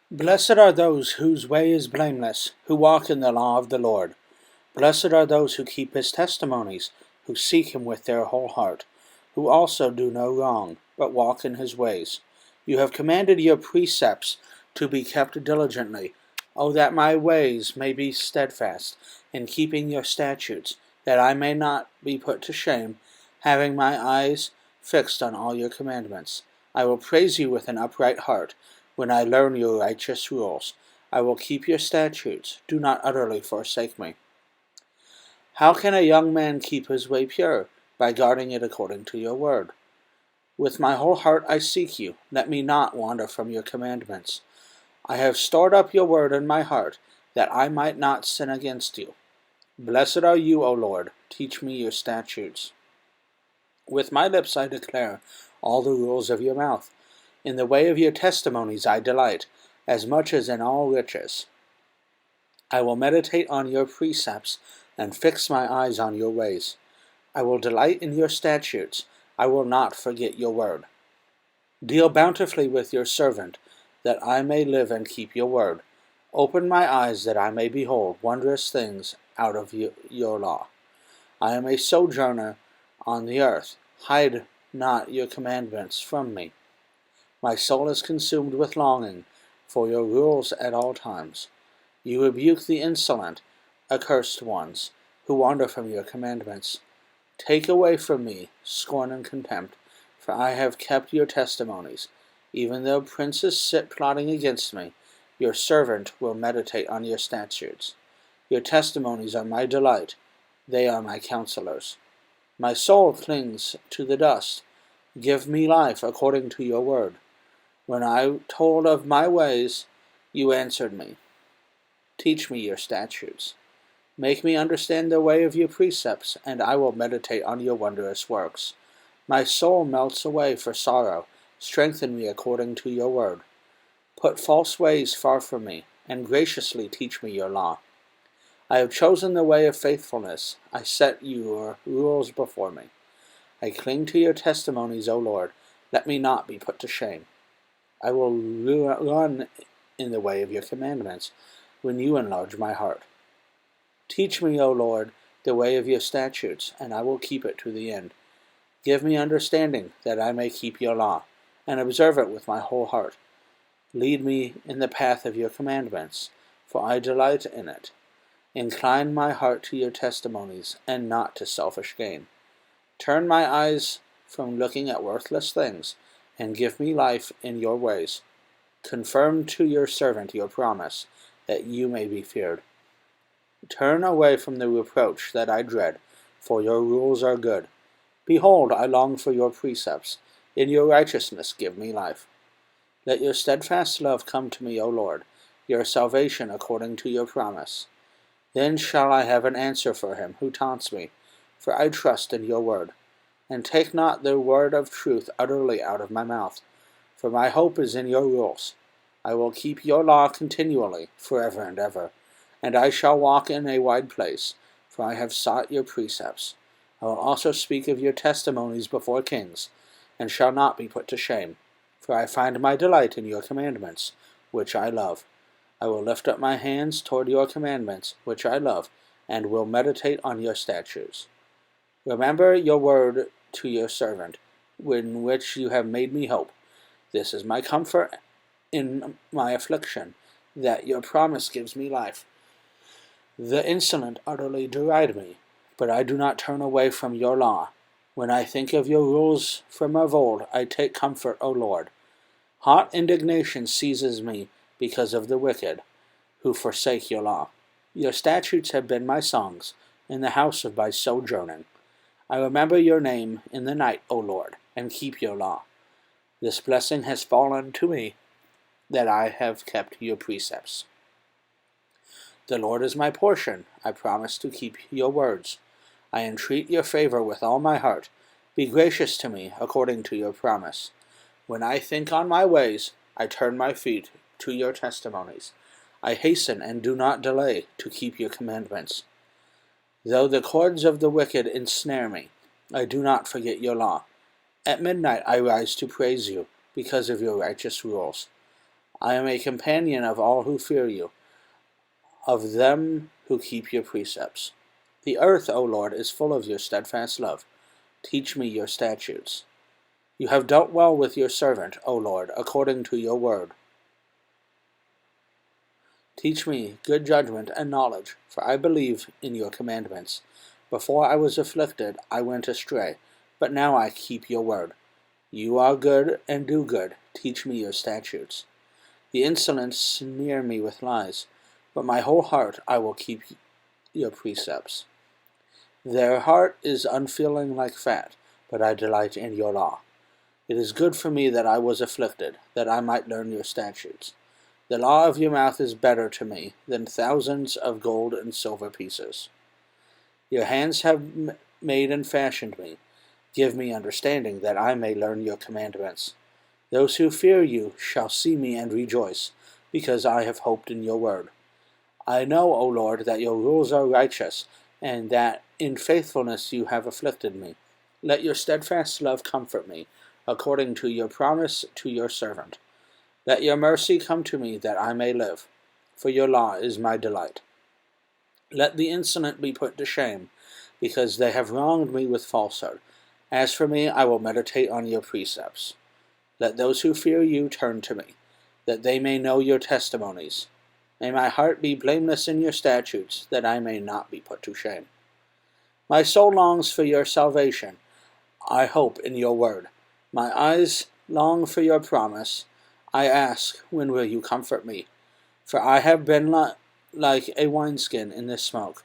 Blessed are those whose way is blameless, who walk in the law of the Lord. Blessed are those who keep his testimonies, who seek him with their whole heart, who also do no wrong, but walk in his ways. You have commanded your precepts to be kept diligently. O that my ways may be steadfast, in keeping your statutes, that I may not be put to shame, having my eyes fixed on all your commandments. I will praise you with an upright heart, when I learn your righteous rules. I will keep your statutes. Do not utterly forsake me. How can a young man keep his way pure? By guarding it according to your word. With my whole heart I seek you. Let me not wander from your commandments. I have stored up your word in my heart, that I might not sin against you. Blessed are you, O Lord. Teach me your statutes. With my lips I declare all the rules of your mouth. In the way of your testimonies I delight, as much as in all riches. I will meditate on your precepts, and fix my eyes on your ways. I will delight in your statutes. I will not forget your word. Deal bountifully with your servant, that I may live and keep your word. Open my eyes that I may behold wondrous things out of your law. I am a sojourner on the earth. Hide not your commandments from me. My soul is consumed with longing for your rules at all times. You rebuke the insolent, accursed ones, who wander from your commandments. Take away from me scorn and contempt, for I have kept your testimonies. Even though princes sit plotting against me, your servant will meditate on your statutes. Your testimonies are my delight. They are my counselors. My soul clings to the dust. Give me life according to your word. When I told of my ways, you answered me. Teach me your statutes. Make me understand the way of your precepts, and I will meditate on your wondrous works. My soul melts away for sorrow. Strengthen me according to your word. Put false ways far from me, and graciously teach me your law. I have chosen the way of faithfulness. I set your rules before me. I cling to your testimonies, O Lord. Let me not be put to shame. I will run in the way of your commandments, when you enlarge my heart. Teach me, O Lord, the way of your statutes, and I will keep it to the end. Give me understanding, that I may keep your law, and observe it with my whole heart. Lead me in the path of your commandments, for I delight in it. Incline my heart to your testimonies, and not to selfish gain. Turn my eyes from looking at worthless things, and give me life in your ways. Confirm to your servant your promise, that you may be feared. Turn away from the reproach that I dread, for your rules are good. Behold, I long for your precepts. In your righteousness give me life. Let your steadfast love come to me, O Lord, your salvation according to your promise. Then shall I have an answer for him who taunts me, for I trust in your word. And take not the word of truth utterly out of my mouth, for my hope is in your rules. I will keep your law continually, forever and ever, and I shall walk in a wide place, for I have sought your precepts. I will also speak of your testimonies before kings, and shall not be put to shame, for I find my delight in your commandments, which I love. I will lift up my hands toward your commandments, which I love, and will meditate on your statutes. Remember your word to your servant, in which you have made me hope. This is my comfort in my affliction, that your promise gives me life. The insolent utterly deride me, but I do not turn away from your law. When I think of your rules from of old, I take comfort, O Lord. Hot indignation seizes me because of the wicked, who forsake your law. Your statutes have been my songs, in the house of my sojourning. I remember your name in the night, O Lord, and keep your law. This blessing has fallen to me, that I have kept your precepts. The Lord is my portion. I promise to keep your words. I entreat your favor with all my heart. Be gracious to me according to your promise. When I think on my ways, I turn my feet to your testimonies. I hasten and do not delay to keep your commandments. Though the cords of the wicked ensnare me, I do not forget your law. At midnight I rise to praise you, because of your righteous rules. I am a companion of all who fear you, of them who keep your precepts. The earth, O Lord, is full of your steadfast love. Teach me your statutes. You have dealt well with your servant, O Lord, according to your word. Teach me good judgment and knowledge, for I believe in your commandments. Before I was afflicted, I went astray, but now I keep your word. You are good and do good. Teach me your statutes. The insolent smear me with lies, but my whole heart I will keep your precepts. Their heart is unfeeling like fat, but I delight in your law. It is good for me that I was afflicted, that I might learn your statutes. The law of your mouth is better to me than thousands of gold and silver pieces. Your hands have made and fashioned me. Give me understanding, that I may learn your commandments. Those who fear you shall see me and rejoice, because I have hoped in your word. I know, O Lord, that your rules are righteous, and that in faithfulness you have afflicted me. Let your steadfast love comfort me, according to your promise to your servant. Let your mercy come to me, that I may live, for your law is my delight. Let the insolent be put to shame, because they have wronged me with falsehood. As for me, I will meditate on your precepts. Let those who fear you turn to me, that they may know your testimonies. May my heart be blameless in your statutes, that I may not be put to shame. My soul longs for your salvation. I hope in your word. My eyes long for your promise. I ask, when will you comfort me? For I have been like a wineskin in the smoke,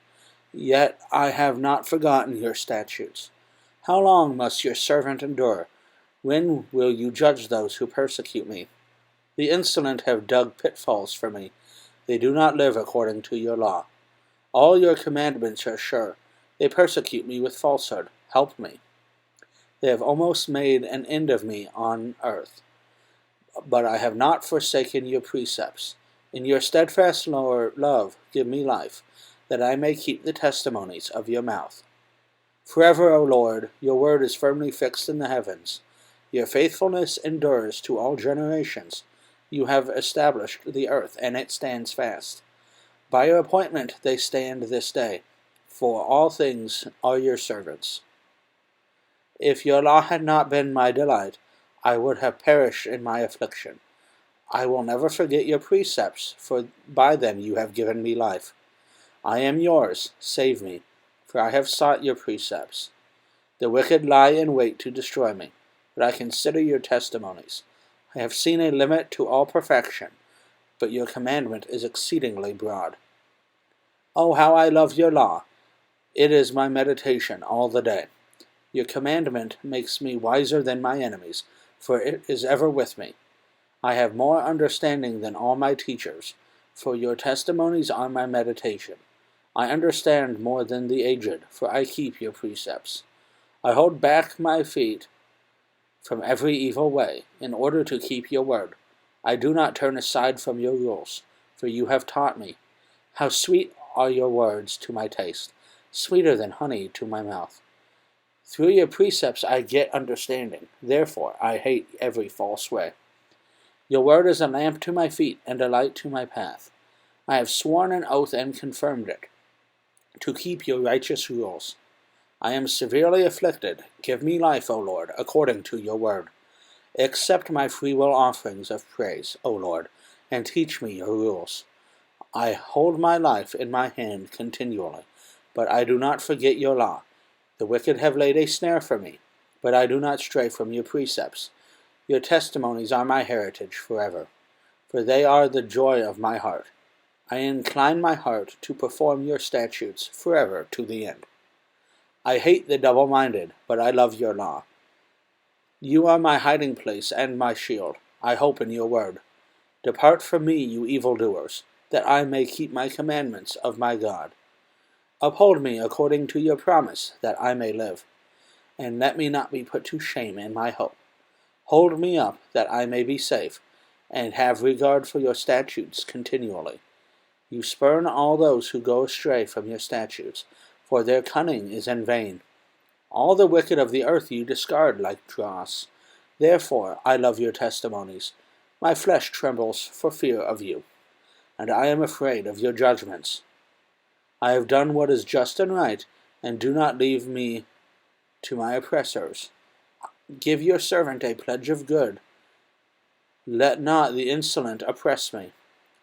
yet I have not forgotten your statutes. How long must your servant endure? When will you judge those who persecute me? The insolent have dug pitfalls for me. They do not live according to your law. All your commandments are sure. They persecute me with falsehood. Help me. They have almost made an end of me on earth. But I have not forsaken your precepts. In your steadfast love give me life, that I may keep the testimonies of your mouth. Forever, O Lord, your word is firmly fixed in the heavens. Your faithfulness endures to all generations. You have established the earth, and it stands fast. By your appointment they stand this day, for all things are your servants. If your law had not been my delight, I would have perished in my affliction. I will never forget your precepts, for by them you have given me life. I am yours, save me, for I have sought your precepts. The wicked lie in wait to destroy me, but I consider your testimonies. I have seen a limit to all perfection, but your commandment is exceedingly broad. Oh, how I love your law! It is my meditation all the day. Your commandment makes me wiser than my enemies, for it is ever with me. I have more understanding than all my teachers, for your testimonies are my meditation. I understand more than the aged, for I keep your precepts. I hold back my feet from every evil way, in order to keep your word. I do not turn aside from your rules, for you have taught me. How sweet are your words to my taste, sweeter than honey to my mouth. Through your precepts I get understanding, therefore I hate every false way. Your word is a lamp to my feet and a light to my path. I have sworn an oath and confirmed it, to keep your righteous rules. I am severely afflicted. Give me life, O Lord, according to your word. Accept my freewill offerings of praise, O Lord, and teach me your rules. I hold my life in my hand continually, but I do not forget your law. The wicked have laid a snare for me, but I do not stray from your precepts. Your testimonies are my heritage forever, for they are the joy of my heart. I incline my heart to perform your statutes forever to the end. I hate the double-minded, but I love your law. You are my hiding place and my shield. I hope in your word. Depart from me, you evildoers, that I may keep my commandments of my God. Uphold me according to your promise, that I may live, and let me not be put to shame in my hope. Hold me up, that I may be safe, and have regard for your statutes continually. You spurn all those who go astray from your statutes, for their cunning is in vain. All the wicked of the earth you discard like dross. Therefore I love your testimonies. My flesh trembles for fear of you, and I am afraid of your judgments. I have done what is just and right, and do not leave me to my oppressors. Give your servant a pledge of good. Let not the insolent oppress me.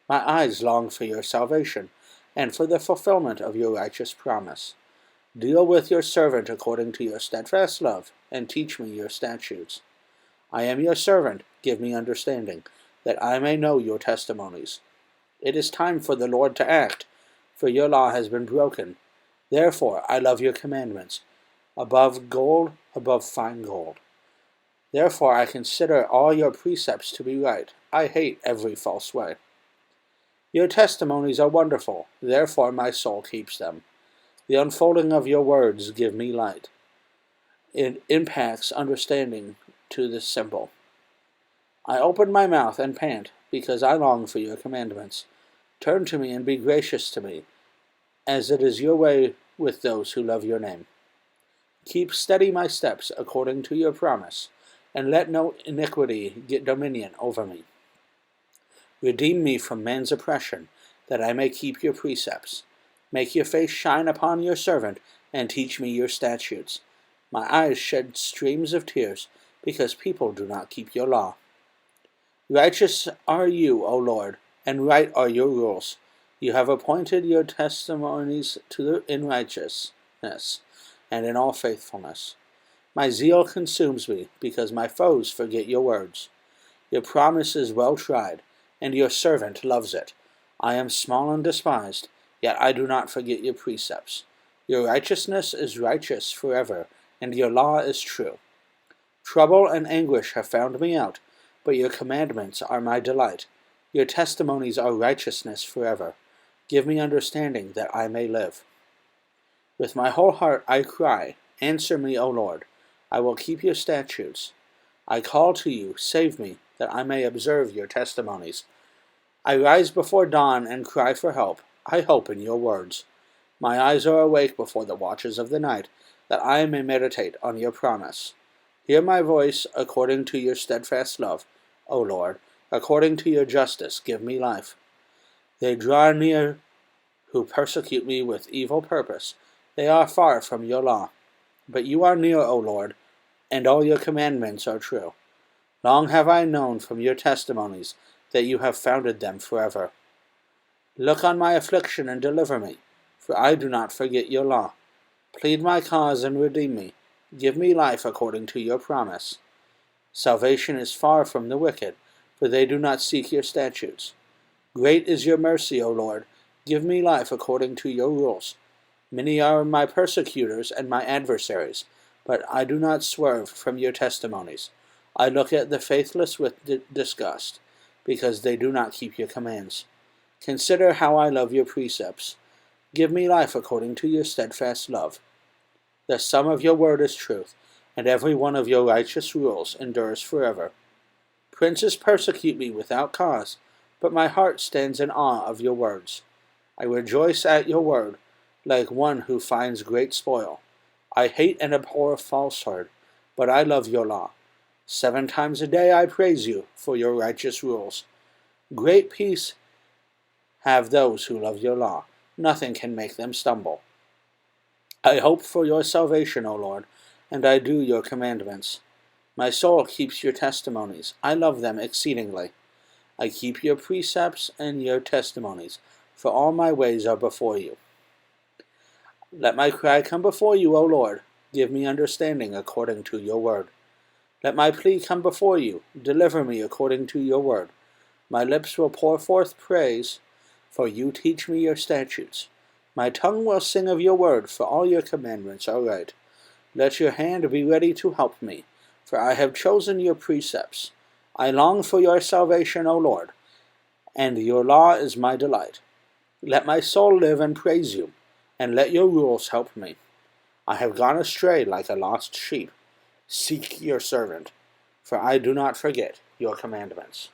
My eyes long for your salvation, and for the fulfillment of your righteous promise. Deal with your servant according to your steadfast love, and teach me your statutes. I am your servant, give me understanding, that I may know your testimonies. It is time for the Lord to act, for your law has been broken. Therefore I love your commandments, above gold, above fine gold. Therefore I consider all your precepts to be right. I hate every false way. Your testimonies are wonderful, therefore my soul keeps them. The unfolding of your words give me light. It impacts understanding to the simple. I open my mouth and pant, because I long for your commandments. Turn to me and be gracious to me, as it is your way with those who love your name. Keep steady my steps according to your promise, and let no iniquity get dominion over me. Redeem me from man's oppression, that I may keep your precepts. Make your face shine upon your servant, and teach me your statutes. My eyes shed streams of tears, because people do not keep your law. Righteous are you, O Lord, and right are your rules. You have appointed your testimonies in righteousness, and in all faithfulness. My zeal consumes me, because my foes forget your words. Your promise is well tried, and your servant loves it. I am small and despised, yet I do not forget your precepts. Your righteousness is righteous forever, and your law is true. Trouble and anguish have found me out, but your commandments are my delight. Your testimonies are righteousness forever. Give me understanding that I may live. With my whole heart I cry, answer me, O Lord. I will keep your statutes. I call to you, save me, that I may observe your testimonies. I rise before dawn and cry for help. I hope in your words. My eyes are awake before the watches of the night, that I may meditate on your promise. Hear my voice according to your steadfast love, O Lord. According to your justice, give me life. They draw near who persecute me with evil purpose. They are far from your law. But you are near, O Lord, and all your commandments are true. Long have I known from your testimonies that you have founded them forever. Look on my affliction and deliver me, for I do not forget your law. Plead my cause and redeem me. Give me life according to your promise. Salvation is far from the wicked, for they do not seek your statutes. Great is your mercy, O Lord. Give me life according to your rules. Many are my persecutors and my adversaries, but I do not swerve from your testimonies. I look at the faithless with disgust, because they do not keep your commands. Consider how I love your precepts. Give me life according to your steadfast love. The sum of your word is truth, and every one of your righteous rules endures forever. Princes persecute me without cause, but my heart stands in awe of your words. I rejoice at your word, like one who finds great spoil. I hate and abhor falsehood, but I love your law. 7 times a day I praise you for your righteous rules. Great peace have those who love your law. Nothing can make them stumble. I hope for your salvation, O Lord, and I do your commandments. My soul keeps your testimonies. I love them exceedingly. I keep your precepts and your testimonies, for all my ways are before you. Let my cry come before you, O Lord. Give me understanding according to your word. Let my plea come before you. Deliver me according to your word. My lips will pour forth praise, for you teach me your statutes. My tongue will sing of your word, for all your commandments are right. Let your hand be ready to help me, for I have chosen your precepts. I long for your salvation, O Lord, and your law is my delight. Let my soul live and praise you, and let your rules help me. I have gone astray like a lost sheep. Seek your servant, for I do not forget your commandments.